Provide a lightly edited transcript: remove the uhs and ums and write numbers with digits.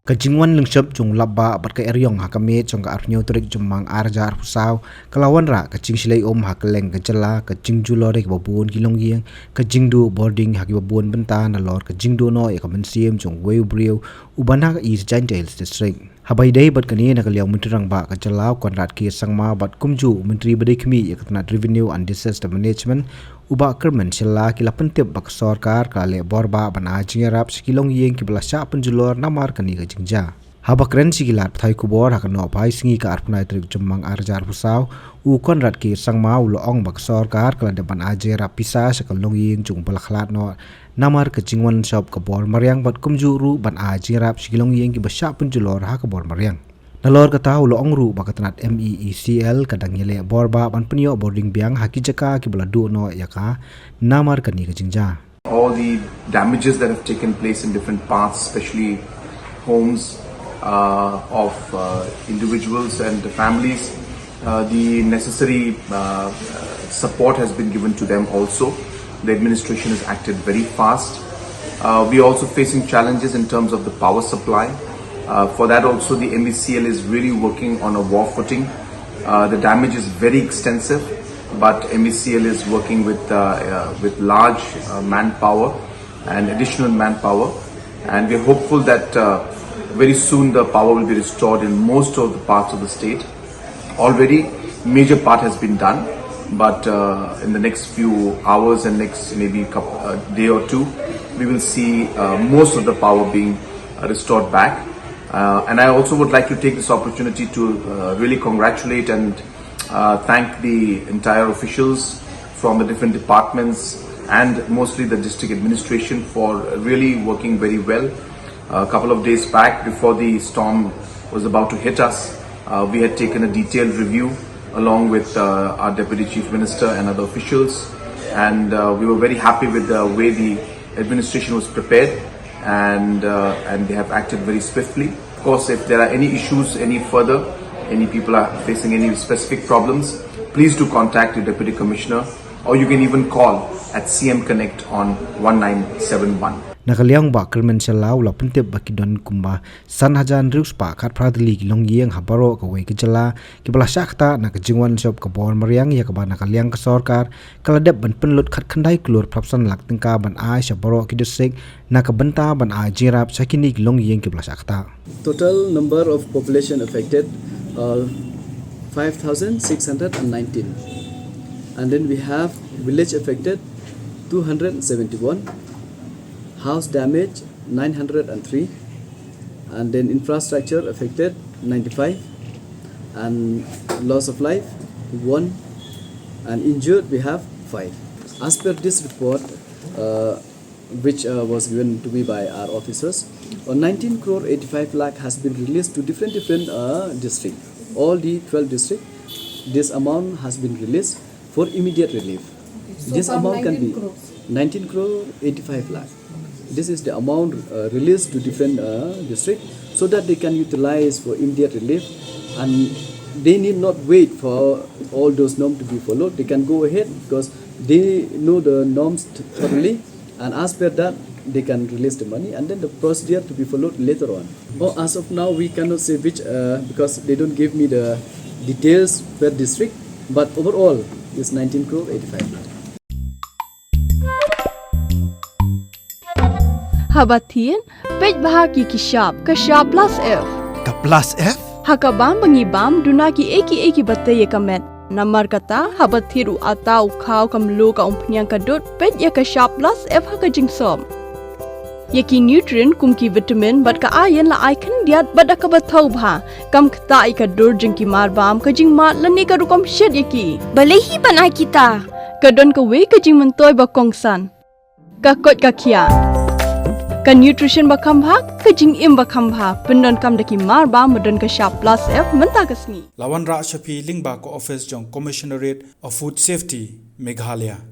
Kajingwan lengshap jung labba bat ka eryong hakame jong ka arnyo turik jumang arjar pusaw kalawan ra kajing silai hakeleng kajela kajing julore ke babun ki Longïing kajing du boarding haki babun benta na lor kajing du no ya kamen jong weu brio ubana ka East Giants district habai dai bat kani na kaliang menterang ba kajela konrat ki sangma bat kumju menteri badai kemi ya katnat revenue and disaster management uba kermen Shah kila pentip bak sorkar kale borba bana Jingïarap ki Longïing ki belasya penjulor namar kani ka jingja habak ren sigilat thai kubor hakano pai singi ka arpunai trik jumang arjar pusaw u konrat ki sangma ulo ong bak sorkar kala depan Jingïarap pisa sa Longïing jung balakhlat no namar ka jingwan shop ka bor mariang bat kumjuru ban Jingïarap ki Longïing ki besya penjulor ha ka bor mariang nalor kata ulo ongru bakatanat MEECL kadang yele borba ban penyo boarding biang haki jaka ki beladu no yaka namar kani ka jingja. All the damages that have taken place in different parts, especially homes of individuals and families, the necessary support has been given to them also. The administration has acted very fast. We are also facing challenges in terms of the power supply. For that also the MECL is really working on a war footing. The damage is very extensive, but MECL is working with large manpower and additional manpower, and we're hopeful that very soon the power will be restored in most of the parts of the state. Already major part has been done, but in the next few hours and next maybe day or two we will see most of the power being restored back. And I also would like to take this opportunity to really congratulate and thank the entire officials from the different departments and mostly the district administration for really working very well. A couple of days back, before the storm was about to hit us, we had taken a detailed review along with our Deputy Chief Minister and other officials, and we were very happy with the way the administration was prepared, and they have acted very swiftly. Of course, if there are any issues any further, any people are facing any specific problems, please do contact your Deputy Commissioner, or you can even call at CM Connect on 1971. Nakaliang ba kermen Shah ula pentip baki don kumba san hajan rius pa khat pradli ki Longïing ha Baroh ka wei ki jela ki belasya Ktah na ka jingwan shop ka bor mariang ya ka ba nakaliang ka sorkar kala dep ban penlut khat khandai klur prapsan lak tingka ban Shah Baroh ki district na ka benta ban Jingïarap sakini ki Longïing ki belasya Ktah. Total number of population affected 5,619, and then we have village affected 271, house damage 903, and then infrastructure affected 95, and loss of life 1, and injured we have 5. As per this report, which was given to me by our officers, 19 crore 85 lakh has been released to different districts. All the 12 districts, this amount has been released for immediate relief. So this amount can be crores. 19 crore 85 lakh. This is the amount released to different districts so that they can utilize for immediate relief, and they need not wait for all those norms to be followed. They can go ahead because they know the norms thoroughly, and as per that they can release the money, and then the procedure to be followed later on. As of now we cannot say which because they don't give me the details per district, but overall it's 19 crore 85 lakh. Habatin, pej bahagi kishab, kashab plus F. Ka plus F? Hakabam bangibam dunaki eki batay kamet. Namar kata habathiru atau kau kamlu ka umpnyang kadut pej ya kashab plus F haka jingsom. Yaki nutrient kumki vitamin bat ka ayan la icon diat bat akabatau bha. Kam Ktah ikadur jingki marbam ka jingmat lani ka rukom shed yaki. Balehi banai kita. Kadon ka we ka jing mentoy bakongsan. Kakot kakia. Ka nutrition bakam bha ka jing im bakam bha pendon kam daki marba modon ka Shah plus F menta kasni Lawan Ra Shafi Lingba ko office jong Commissionerate of Food Safety Meghalaya.